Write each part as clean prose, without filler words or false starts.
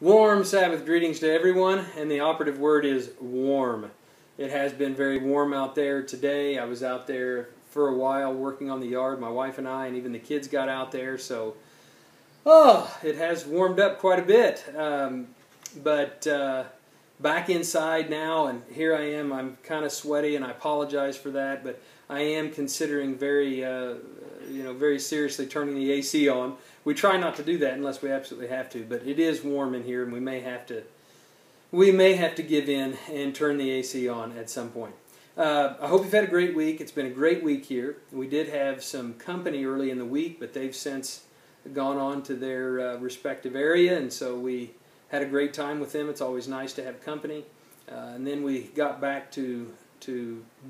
Warm Sabbath greetings to everyone, and the operative word is warm. It has been very warm out there today. I was out there for a while working on the yard, my wife and I, and even the kids got out there, so it has warmed up quite a bit. But back inside now, and here I am. I'm kind of sweaty, and I apologize for that, but I am considering very seriously turning the AC on. We try not to do that unless we absolutely have to, but it is warm in here, and we may have to give in and turn the AC on at some point. I hope you've had a great week. It's been a great week here. We did have some company early in the week, but they've since gone on to their respective area, and so we had a great time with them. It's always nice to have company. And then we got back to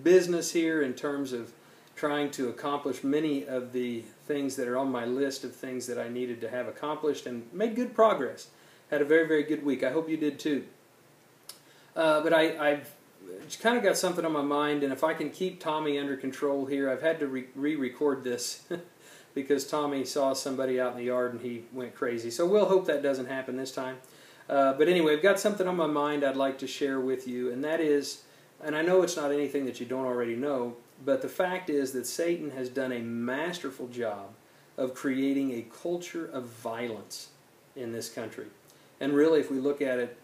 business here in terms of trying to accomplish many of the things that are on my list of things that I needed to have accomplished, and made good progress. Had a very, very good week. I hope you did too. But I've kind of got something on my mind, and if I can keep Tommy under control here, I've had to re-record this because Tommy saw somebody out in the yard and he went crazy. So we'll hope that doesn't happen this time. But anyway, I've got something on my mind I'd like to share with you, and that is, and I know it's not anything that you don't already know, but the fact is that Satan has done a masterful job of creating a culture of violence in this country. And really, if we look at it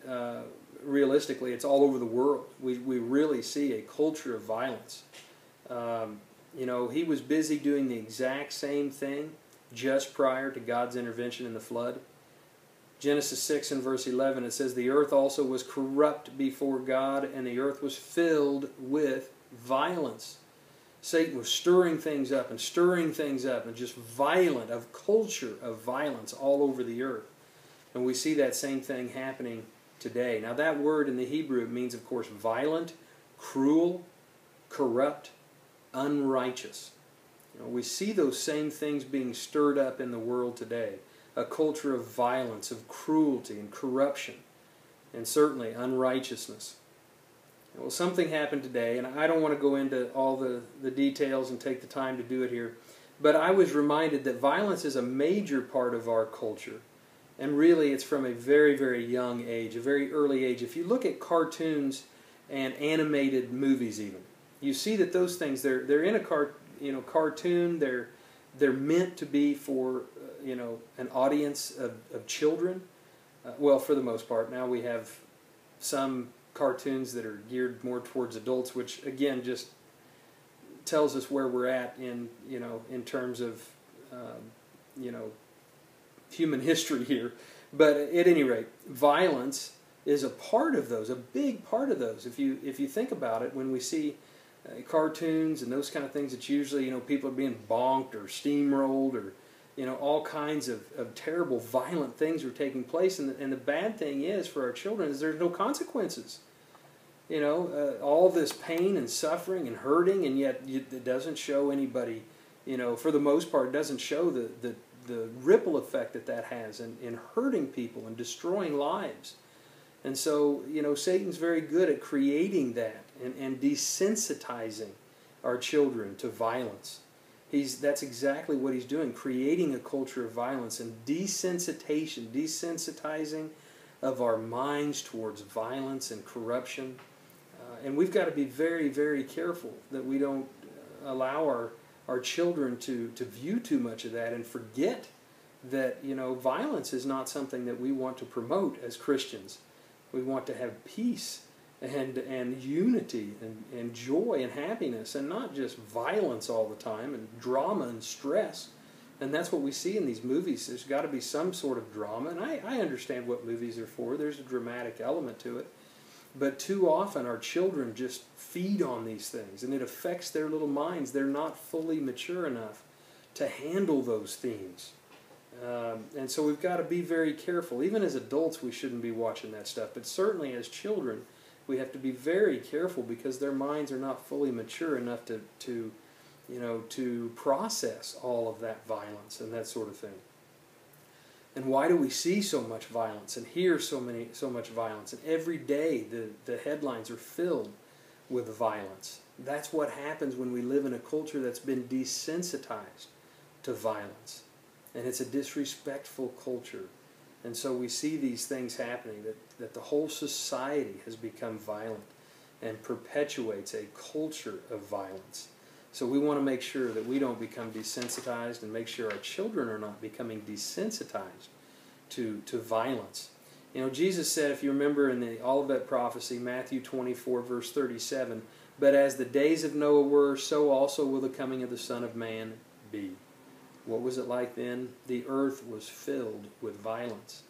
realistically, it's all over the world. We really see a culture of violence. He was busy doing the exact same thing just prior to God's intervention in the flood. Genesis 6 and verse 11, it says, "The earth also was corrupt before God, and the earth was filled with violence." Satan was stirring things up and just violent, a culture of violence all over the earth. And we see that same thing happening today. Now that word in the Hebrew, it means, of course, violent, cruel, corrupt, unrighteous. We see those same things being stirred up in the world today. A culture of violence, of cruelty and corruption, and certainly unrighteousness. Well, something happened today, and I don't want to go into all the details and take the time to do it here, but I was reminded that violence is a major part of our culture, and really it's from a very, very young age, a very early age. If you look at cartoons and animated movies even, you see that those things, they're in a cartoon, they're meant to be for an audience of children. Well, for the most part. Now we have some cartoons that are geared more towards adults, which again just tells us where we're at in terms of human history here. But at any rate, violence is a part of those, a big part of those. If you think about it, when we see cartoons and those kind of things, it's usually people are being bonked or steamrolled, or all kinds of terrible, violent things are taking place. And the bad thing is for our children is there's no consequences. All this pain and suffering and hurting, and yet it doesn't show anybody, for the most part, it doesn't show the ripple effect that has in hurting people and destroying lives. And so, Satan's very good at creating that and desensitizing our children to violence. That's exactly what he's doing, creating a culture of violence and desensitizing of our minds towards violence and corruption. And we've got to be very, very careful that we don't allow our children to view too much of that and forget that violence is not something that we want to promote as Christians. We want to have peace and unity and joy and happiness, and not just violence all the time and drama and stress. And that's what we see in these movies. There's got to be some sort of drama, and I understand what movies are for. There's a dramatic element to it. But too often our children just feed on these things, and it affects their little minds. They're not fully mature enough to handle those themes. And so we've got to be very careful. Even as adults, we shouldn't be watching that stuff. But certainly as children, we have to be very careful, because their minds are not fully mature enough to process all of that violence and that sort of thing. And why do we see so much violence and hear so much violence? And every day the headlines are filled with violence. That's what happens when we live in a culture that's been desensitized to violence. And it's a disrespectful culture. And so we see these things happening, that the whole society has become violent and perpetuates a culture of violence. So we want to make sure that we don't become desensitized and make sure our children are not becoming desensitized to violence. You know, Jesus said, if you remember in the Olivet prophecy, Matthew 24, verse 37, "But as the days of Noah were, so also will the coming of the Son of Man be." What was it like then? The earth was filled with violence.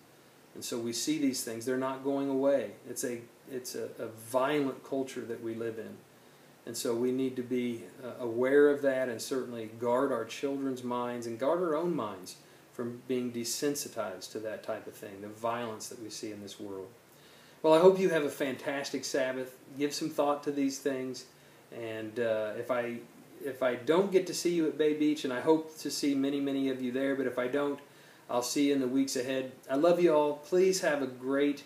And so we see these things. They're not going away. It's a violent culture that we live in. And so we need to be aware of that and certainly guard our children's minds and guard our own minds from being desensitized to that type of thing, the violence that we see in this world. Well, I hope you have a fantastic Sabbath. Give some thought to these things. And if I don't get to see you at Bay Beach, and I hope to see many, many of you there, but if I don't, I'll see you in the weeks ahead. I love you all. Please have a great,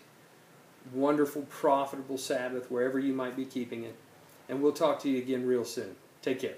wonderful, profitable Sabbath wherever you might be keeping it. And we'll talk to you again real soon. Take care.